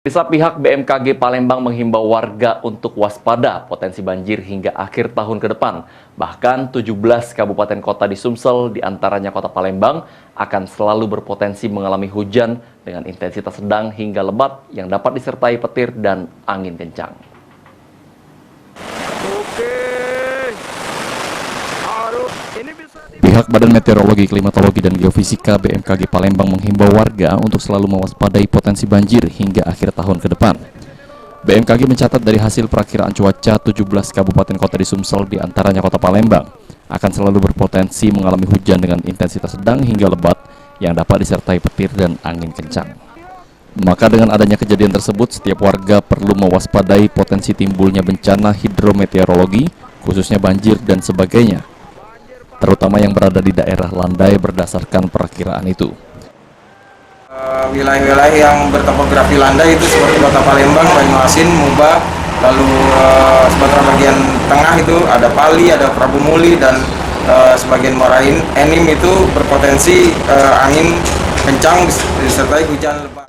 Bisa pihak BMKG Palembang menghimbau warga untuk waspada potensi banjir hingga akhir tahun ke depan. Bahkan 17 kabupaten kota di Sumsel, diantaranya kota Palembang, akan selalu berpotensi mengalami hujan dengan intensitas sedang hingga lebat yang dapat disertai petir dan angin kencang. Pihak Badan Meteorologi, Klimatologi, dan Geofisika BMKG Palembang menghimbau warga untuk selalu mewaspadai potensi banjir hingga akhir tahun ke depan. BMKG mencatat dari hasil perakiraan cuaca 17 kabupaten kota di Sumsel, diantaranya kota Palembang, akan selalu berpotensi mengalami hujan dengan intensitas sedang hingga lebat yang dapat disertai petir dan angin kencang. Maka dengan adanya kejadian tersebut, setiap warga perlu mewaspadai potensi timbulnya bencana hidrometeorologi, khususnya banjir dan sebagainya, terutama yang berada di daerah landai berdasarkan perakiraan itu. Wilayah-wilayah yang bertopografi landai itu seperti kota Palembang, Banyuasin, Muba, lalu Sumatera bagian tengah itu ada Pali, ada Prabu Muli, dan sebagian Muara Enim itu berpotensi angin kencang disertai hujan lebat.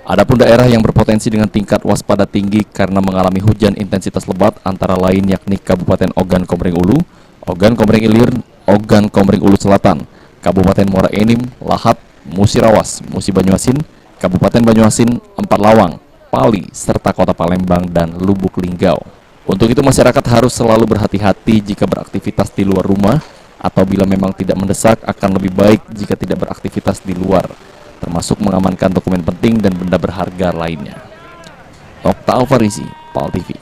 Adapun daerah yang berpotensi dengan tingkat waspada tinggi karena mengalami hujan intensitas lebat antara lain yakni Kabupaten Ogan Komering Ulu, Ogan Komering Ilir, Ogan Komering Ulu Selatan, Kabupaten Muara Enim, Lahat, Musirawas, Musi Banyuasin, Kabupaten Banyuasin, Empat Lawang, Pali, serta Kota Palembang dan Lubuk Linggau. Untuk itu masyarakat harus selalu berhati-hati jika beraktivitas di luar rumah, atau bila memang tidak mendesak akan lebih baik jika tidak beraktivitas di luar, termasuk mengamankan dokumen penting dan benda berharga lainnya. Okta Alfarisi, PAL TV.